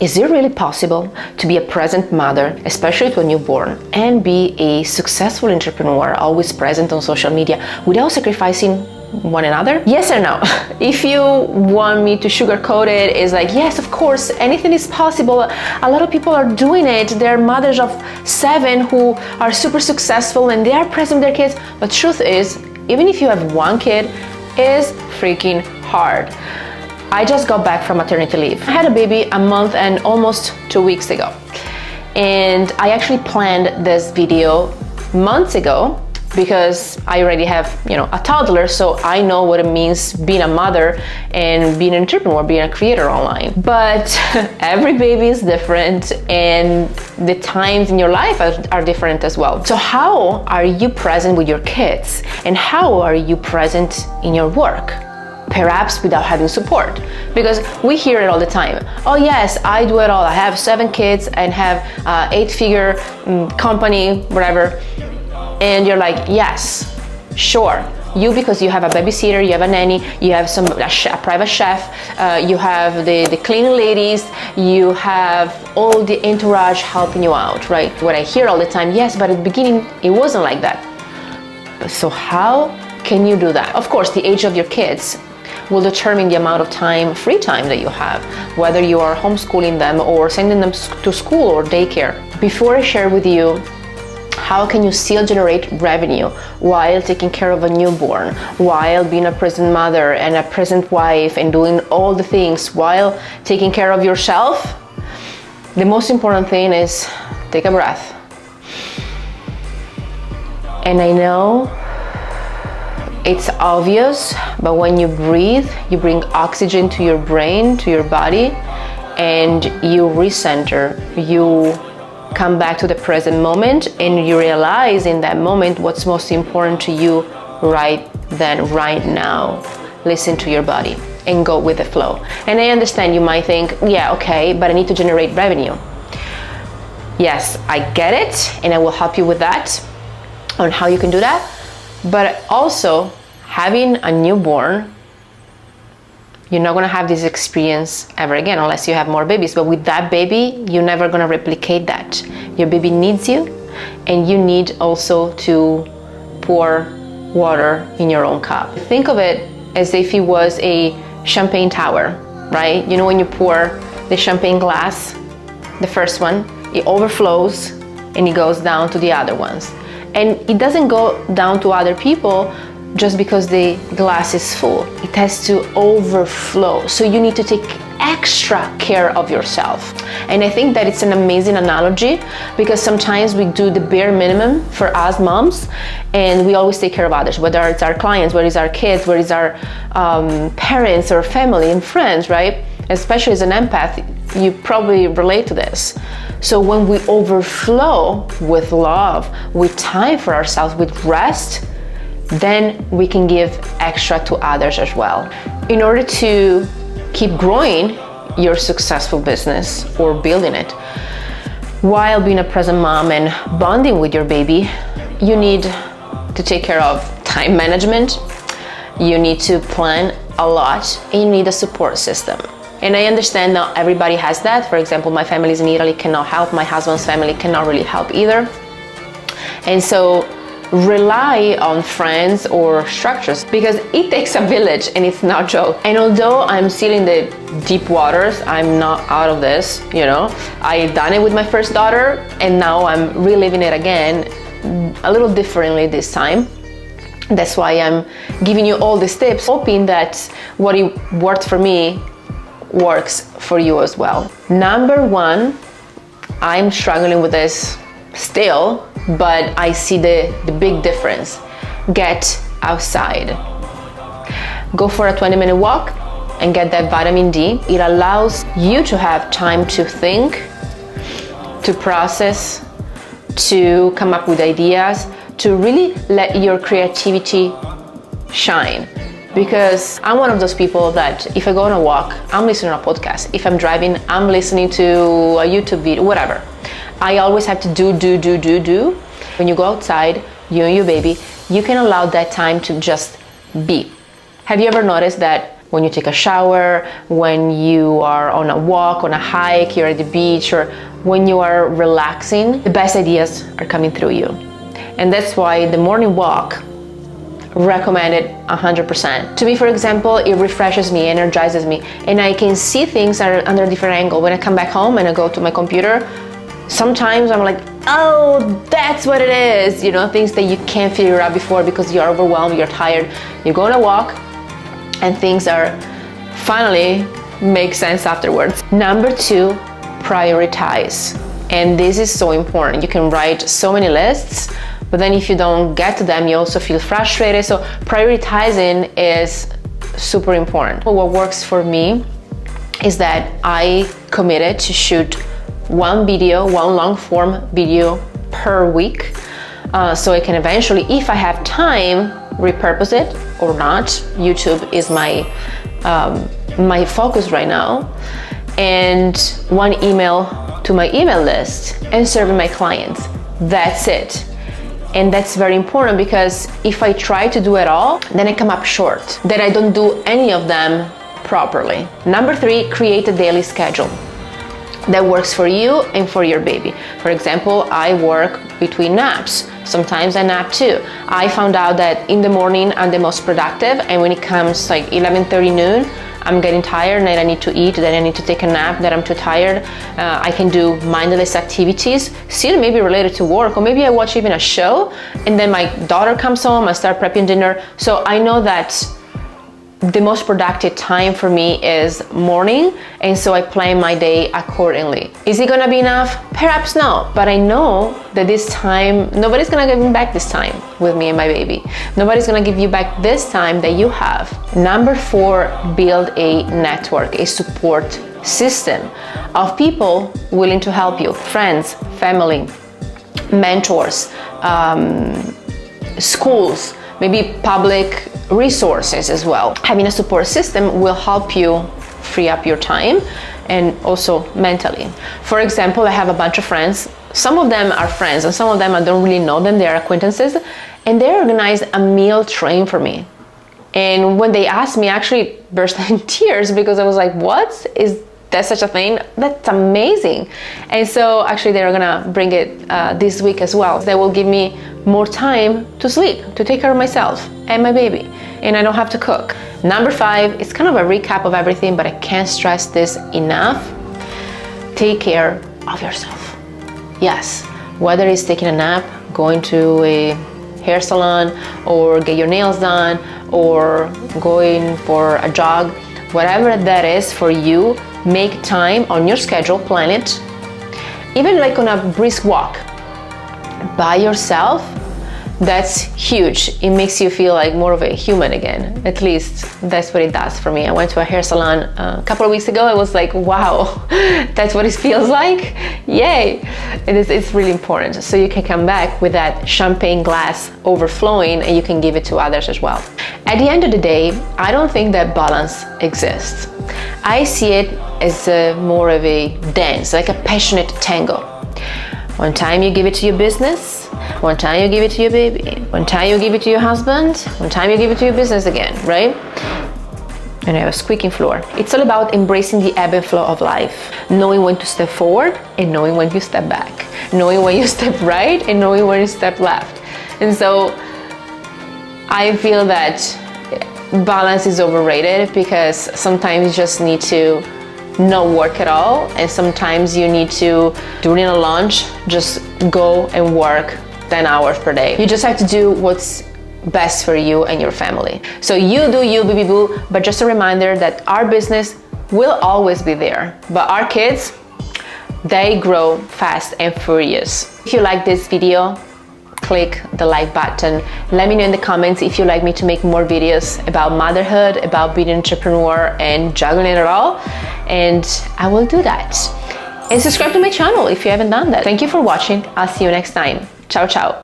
Is it really possible to be a present mother, especially to a newborn, and be a successful entrepreneur, always present on social media, without sacrificing one another? Yes or no? If you want me to sugarcoat it, it's like, yes, of course, anything is possible. A lot of people are doing it. They're mothers of 7 who are super successful and they are present with their kids. But truth is, even if you have one kid, it's freaking hard. I just got back from maternity leave. I had a baby a month and almost 2 weeks ago. And I actually planned this video months ago because I already have, a toddler, so I know what it means being a mother and being an entrepreneur, being a creator online. But every baby is different and the times in your life are different as well. So how are you present with your kids? And how are you present in your work? Perhaps without having support, because we hear it all the time. Oh yes, I do it all. I have 7 kids and have 8-figure company, whatever. And you're like, yes, sure. You, because you have a babysitter, you have a nanny, you have a private chef, you have the cleaning ladies, you have all the entourage helping you out, right? What I hear all the time, yes, but at the beginning, it wasn't like that. So how can you do that? Of course, the age of your kids will determine the amount of free time that you have, whether you are homeschooling them or sending them to school or daycare. Before I share with you how can you still generate revenue while taking care of a newborn, while being a present mother and a present wife and doing all the things while taking care of yourself, the most important thing is take a breath. And I know it's obvious, but when you breathe, you bring oxygen to your brain, to your body, and you recenter, you come back to the present moment, and you realize in that moment what's most important to you right then, right now. Listen to your body and go with the flow. And I understand you might think, yeah, okay, but I need to generate revenue. Yes, I get it, and I will help you with that, on how you can do that. But also, having a newborn, you're not gonna have this experience ever again unless you have more babies. But with that baby, you're never gonna replicate that. Your baby needs you, and you need also to pour water in your own cup. Think of it as if it was a champagne tower, right? You know when you pour the champagne glass, the first one, it overflows and it goes down to the other ones. And it doesn't go down to other people just because the glass is full. It has to overflow. So you need to take extra care of yourself. And I think that it's an amazing analogy, because sometimes we do the bare minimum for us moms and we always take care of others, whether it's our clients, whether it's our kids, whether it's our parents or family and friends, right? Especially as an empath, you probably relate to this. So when we overflow with love, with time for ourselves, with rest, then we can give extra to others as well. In order to keep growing your successful business or building it, while being a present mom and bonding with your baby, you need to take care of time management, you need to plan a lot, and you need a support system. And I understand not everybody has that. For example, my family is in Italy, cannot help. My husband's family cannot really help either. And so rely on friends or structures, because it takes a village and it's not a joke. And although I'm still in the deep waters, I'm not out of this, I done it with my first daughter and now I'm reliving it again a little differently this time. That's why I'm giving you all these tips, hoping that what it worked for me works for you as well. Number 1, I'm struggling with this still, but I see the big difference. Get outside. Go for a 20-minute walk and get that vitamin D. It allows you to have time to think, to process, to come up with ideas, to really let your creativity shine. Because I'm one of those people that if I go on a walk, I'm listening to a podcast. If I'm driving, I'm listening to a YouTube video, whatever. I always have to do. When you go outside, you and your baby, you can allow that time to just be. Have you ever noticed that when you take a shower, when you are on a walk, on a hike, you're at the beach, or when you are relaxing, the best ideas are coming through you. And that's why the morning walk, recommended 100%. To me, for example, it refreshes me, energizes me, and I can see things under a different angle. When I come back home and I go to my computer, sometimes I'm like, oh, that's what it is. You know, things that you can't figure out before because you're overwhelmed, you're tired. You go on a walk and things are finally make sense afterwards. Number 2, prioritize. And this is so important. You can write so many lists, but then if you don't get to them, you also feel frustrated. So prioritizing is super important. What works for me is that I committed to shoot one long form video per week. So I can eventually, if I have time, repurpose it or not. YouTube is my focus right now. And one email to my email list and serving my clients. That's it. And that's very important because if I try to do it all, then I come up short. Then I don't do any of them properly. Number 3, create a daily schedule that works for you and for your baby. For example, I work between naps. Sometimes I nap too. I found out that in the morning I'm the most productive, and when it comes like 11:30 noon, I'm getting tired and I need to eat, then I need to take a nap, then I'm too tired. I can do mindless activities, still maybe related to work, or maybe I watch even a show, and then my daughter comes home, I start prepping dinner. So I know that the most productive time for me is morning, and so I plan my day accordingly. Is it gonna be enough? Perhaps not, but I know that this time, nobody's gonna give me back this time with me and my baby. Nobody's gonna give you back this time that you have. Number 4, build a network, a support system of people willing to help you. Friends, family, mentors, schools, maybe public resources as well. Having a support system will help you free up your time and also mentally. For example, I have a bunch of friends. Some of them are friends and some of them I don't really know them, they're acquaintances, and they organized a meal train for me. And when they asked me, I actually burst in tears because I was like, what? Is there such a thing? That's amazing. And so actually they're gonna bring it this week as well. That will give me more time to sleep, to take care of myself and my baby, and I don't have to cook. Number 5, it's kind of a recap of everything, but I can't stress this enough. Take care of yourself. Yes, whether it's taking a nap, going to a hair salon, or get your nails done, or going for a jog, whatever that is for you, make time on your schedule, plan it. Even like on a brisk walk by yourself, that's huge. It makes you feel like more of a human again. At least that's what it does for me. I went to a hair salon a couple of weeks ago. I was like, wow, that's what it feels like. Yay. And it's really important. So you can come back with that champagne glass overflowing and you can give it to others as well. At the end of the day, I don't think that balance exists. I see it as more of a dance, like a passionate tango. One time you give it to your business, one time you give it to your baby, one time you give it to your husband, one time you give it to your business again, right? And I have a squeaking floor. It's all about embracing the ebb and flow of life, knowing when to step forward and knowing when you step back, knowing when you step right and knowing when you step left. And so I feel that balance is overrated because sometimes you just need to not work at all, and sometimes you need to, during a lunch, just go and work 10 hours per day. You just have to do what's best for you and your family. So you do you, baby boo, but just a reminder that our business will always be there, but our kids, they grow fast and furious. If you like this video, click the like button. Let me know in the comments if you'd like me to make more videos about motherhood, about being an entrepreneur and juggling it all, and I will do that. And subscribe to my channel if you haven't done that. Thank you for watching. I'll see you next time. Ciao, ciao.